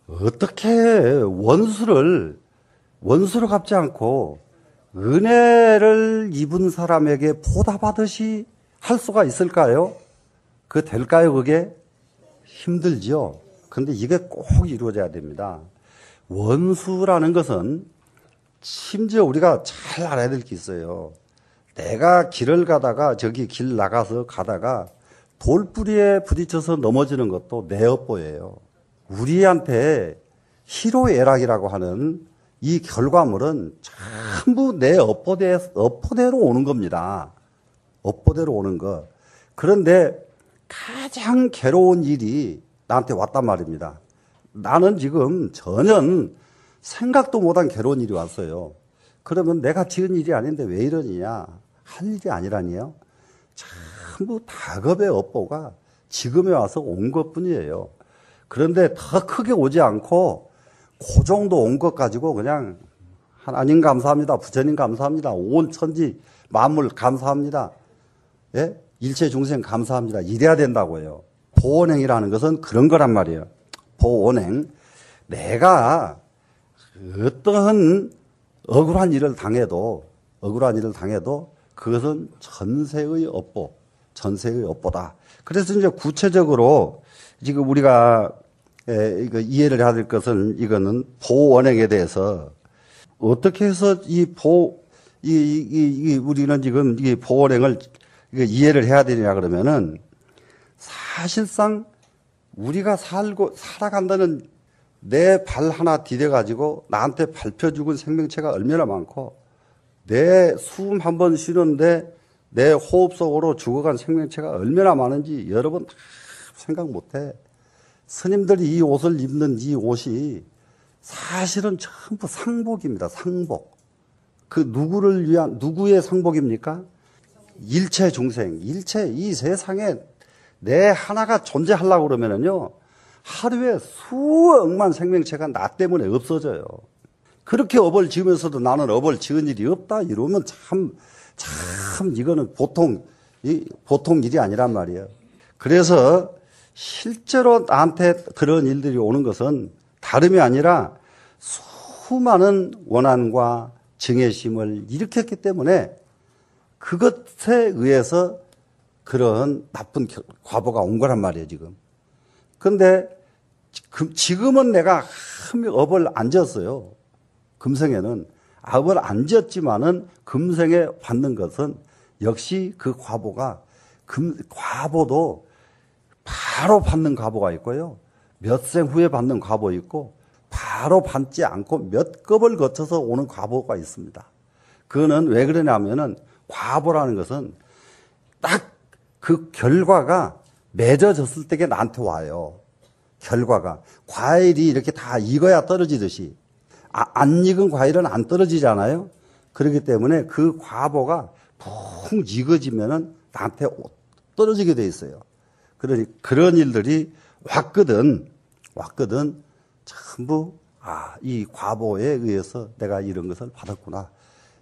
어떻게 원수를 갚지 않고 은혜를 입은 사람에게 보답하듯이 할 수가 있을까요? 될까요, 그게? 힘들죠. 근데 이게 꼭 이루어져야 됩니다. 원수라는 것은 심지어 우리가 잘 알아야 될 게 있어요. 내가 길을 가다가 저기 길 나가서 가다가 돌뿌리에 부딪혀서 넘어지는 것도 내 업보예요. 우리한테 희로애락이라고 하는 이 결과물은 전부 내 업보대로 오는 겁니다. 업보대로 오는 거. 그런데 가장 괴로운 일이 나한테 왔단 말입니다. 나는 지금 전혀 생각도 못한 괴로운 일이 왔어요. 그러면 내가 지은 일이 아닌데 왜 이러느냐? 할 일이 아니라니요. 전부 다급의 업보가 지금에 와서 온 것뿐이에요. 그런데 더 크게 오지 않고 그 정도 온 것 가지고 그냥 하나님 감사합니다. 부처님 감사합니다. 온 천지 만물 감사합니다. 예? 일체 중생 감사합니다. 이래야 된다고요. 보온행이라는 것은 그런 거란 말이에요. 보온행. 내가 어떠한 억울한 일을 당해도 그것은 전세의 업보다. 그래서 이제 구체적으로 지금 우리가 이거 이해를 해야 될 것은 이거는 보원행에 대해서 어떻게 해서 우리는 지금 이 보원행을 이해를 해야 되냐 그러면은 사실상 우리가 살아간다는 내 발 하나 디뎌가지고 나한테 밟혀 죽은 생명체가 얼마나 많고 내 숨 한 번 쉬는데 내 호흡 속으로 죽어간 생명체가 얼마나 많은지 여러분 다 생각 못해. 스님들이 이 옷을 입는 이 옷이 사실은 전부 상복입니다. 상복. 누구의 상복입니까? 일체 중생. 이 세상에 내 하나가 존재하려고 그러면은요, 하루에 수억만 생명체가 나 때문에 없어져요. 그렇게 업을 지으면서도 나는 업을 지은 일이 없다 이러면 참 이거는 보통 일이 아니란 말이에요. 그래서 실제로 나한테 그런 일들이 오는 것은 다름이 아니라 수많은 원한과 증애심을 일으켰기 때문에 그것에 의해서 그런 나쁜 과보가 온 거란 말이에요, 지금. 그런데 지금은 내가 업을 안 지었어요. 금생에는 업을 안 지었지만은 금생에 받는 것은 역시 그 과보도 바로 받는 과보가 있고요. 몇 생 후에 받는 과보 있고 바로 받지 않고 몇 급을 거쳐서 오는 과보가 있습니다. 그거는 왜 그러냐면은 과보라는 것은 딱 그 결과가 맺어졌을 때게 나한테 와요. 결과가. 과일이 이렇게 다 익어야 떨어지듯이 안 익은 과일은 안 떨어지잖아요. 그렇기 때문에 그 과보가 푹 익어지면은 나한테 떨어지게 돼 있어요. 그러니 그런 일들이 왔거든 전부 이 과보에 의해서 내가 이런 것을 받았구나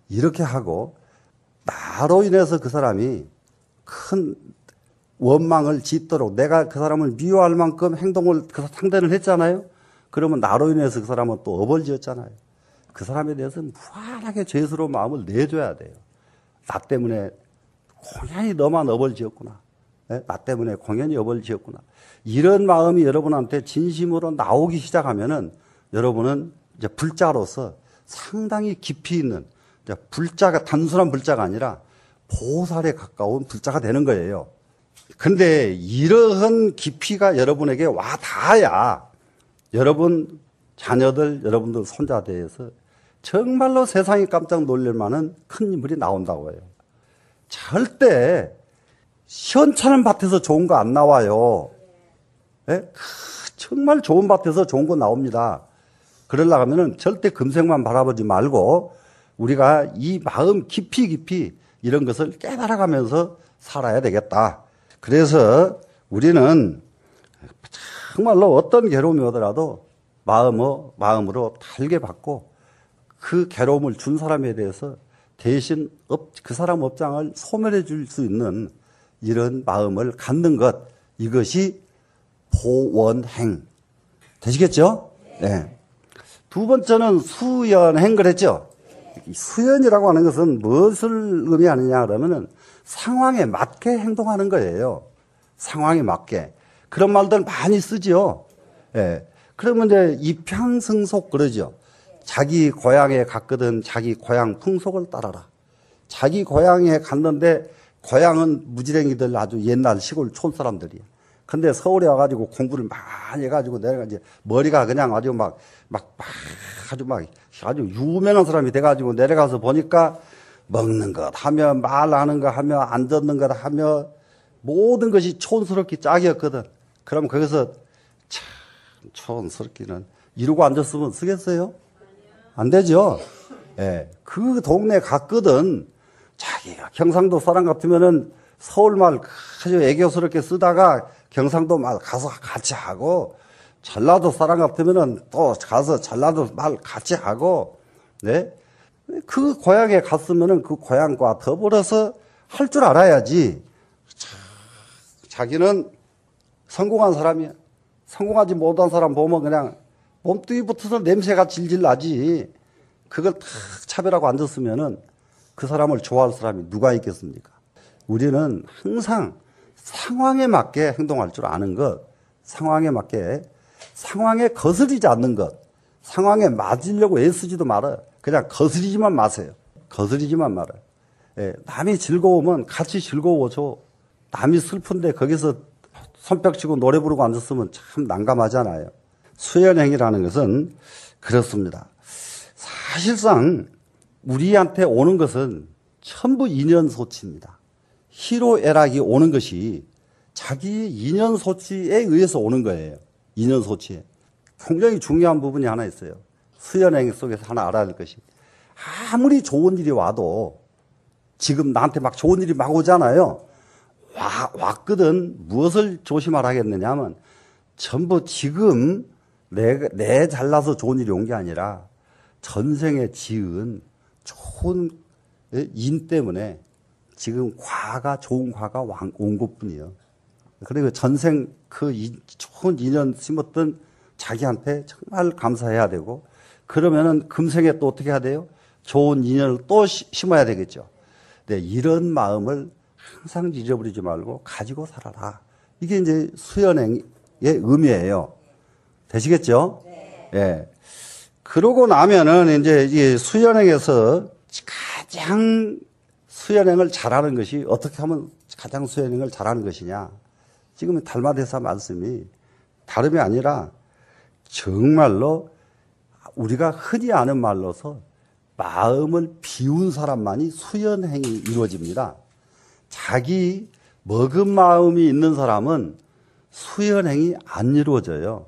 이렇게 하고 나로 인해서 그 사람이 큰 원망을 짓도록 내가 그 사람을 미워할 만큼 행동을 그 상대를 했잖아요. 그러면 나로 인해서 그 사람은 또 업을 지었잖아요. 그 사람에 대해서 무한하게 죄스러운 마음을 내줘야 돼요. 나 때문에 공연히 너만 업을 지었구나. 나 때문에 공연히 업을 지었구나. 이런 마음이 여러분한테 진심으로 나오기 시작하면은 여러분은 이제 불자로서 상당히 깊이 있는 불자가 단순한 불자가 아니라 보살에 가까운 불자가 되는 거예요. 근데 이러한 깊이가 여러분에게 와 닿아야 여러분 자녀들, 여러분들 손자대에서 정말로 세상이 깜짝 놀랄 만한 큰 인물이 나온다고 해요. 절대 시원찮은 밭에서 좋은 거 안 나와요. 네? 정말 좋은 밭에서 좋은 거 나옵니다. 그러려고 하면은 절대 금생만 바라보지 말고 우리가 이 마음 깊이 이런 것을 깨달아가면서 살아야 되겠다. 그래서 우리는 정말로 어떤 괴로움이 오더라도 마음으로 달게 받고 그 괴로움을 준 사람에 대해서 대신 그 사람 업장을 소멸해 줄 수 있는 이런 마음을 갖는 것, 이것이 보원행. 되시겠죠? 네. 두 번째는 수연행 그랬죠. 이 수연이라고 하는 것은 무엇을 의미하느냐 그러면은 상황에 맞게 행동하는 거예요. 상황에 맞게. 그런 말들 많이 쓰죠. 예. 그러면 이제 입향승속 그러죠. 자기 고향에 갔거든 자기 고향 풍속을 따라라. 자기 고향에 갔는데 고향은 무지랭이들 아주 옛날 시골 촌 사람들이야. 근데 서울에 와가지고 공부를 많이 해가지고 내가 이제 머리가 그냥 아주 아주 유명한 사람이 돼가지고 내려가서 보니까 먹는 것 하며 말하는 것 하며 안 듣는 것 하며 모든 것이 촌스럽게 짝이었거든. 그럼 거기서 참 촌스럽기는 이러고 앉았으면 쓰겠어요? 안 되죠. 예. 그 동네 갔거든. 자기가 경상도 사람 같으면은 서울말 아주 애교스럽게 쓰다가 경상도 말 가서 같이 하고, 전라도 사람 같으면은 또 가서 전라도 말 같이 하고, 네? 그 고향에 갔으면은 그 고향과 더불어서 할 줄 알아야지. 자기는 성공한 사람이야. 성공하지 못한 사람 보면 그냥 몸뚱이 붙어서 냄새가 질질 나지. 그걸 탁 차별하고 앉았으면은 그 사람을 좋아할 사람이 누가 있겠습니까? 우리는 항상 상황에 맞게 행동할 줄 아는 것, 상황에 맞게, 상황에 거스리지 않는 것, 상황에 맞으려고 애쓰지도 말아요. 그냥 거스리지만 마세요. 거스리지만 말아요. 예, 남이 즐거우면 같이 즐거워져. 남이 슬픈데 거기서 손뼉치고 노래 부르고 앉았으면 참 난감하잖아요. 수연행이라는 것은 그렇습니다. 사실상 우리한테 오는 것은 전부 인연소치입니다. 희로애락이 오는 것이 자기 인연소치에 의해서 오는 거예요. 인연소치에. 굉장히 중요한 부분이 하나 있어요. 수연행 속에서 하나 알아야 될 것이. 아무리 좋은 일이 와도 지금 나한테 막 좋은 일이 막 오잖아요. 왔거든. 무엇을 조심하라 하겠느냐 하면 전부 지금 내 잘나서 좋은 일이 온 게 아니라 전생에 지은 좋은 인 때문에 지금 좋은 과가 온 것뿐이에요. 그리고 전생 좋은 인연 심었던 자기한테 정말 감사해야 되고, 그러면은 금생에 또 어떻게 해야 돼요? 좋은 인연을 또 심어야 되겠죠. 네, 이런 마음을 항상 잊어버리지 말고 가지고 살아라. 이게 이제 수연행의 의미예요. 되시겠죠? 네. 예. 그러고 나면은 이제 이 수연행에서 가장 수연행을 잘하는 것이 어떻게 하면 가장 수연행을 잘하는 것이냐. 지금 달마대사 말씀이 다름이 아니라 정말로 우리가 흔히 아는 말로서 마음을 비운 사람만이 수연행이 이루어집니다. 자기 먹은 마음이 있는 사람은 수연행이 안 이루어져요.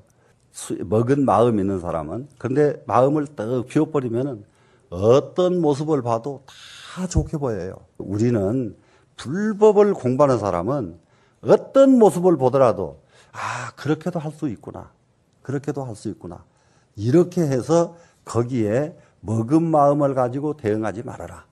먹은 마음이 있는 사람은. 그런데 마음을 떡 비워버리면은 어떤 모습을 봐도 다 좋게 보여요. 우리는 불법을 공부하는 사람은 어떤 모습을 보더라도 그렇게도 할 수 있구나. 그렇게도 할 수 있구나. 이렇게 해서 거기에 먹은 마음을 가지고 대응하지 말아라.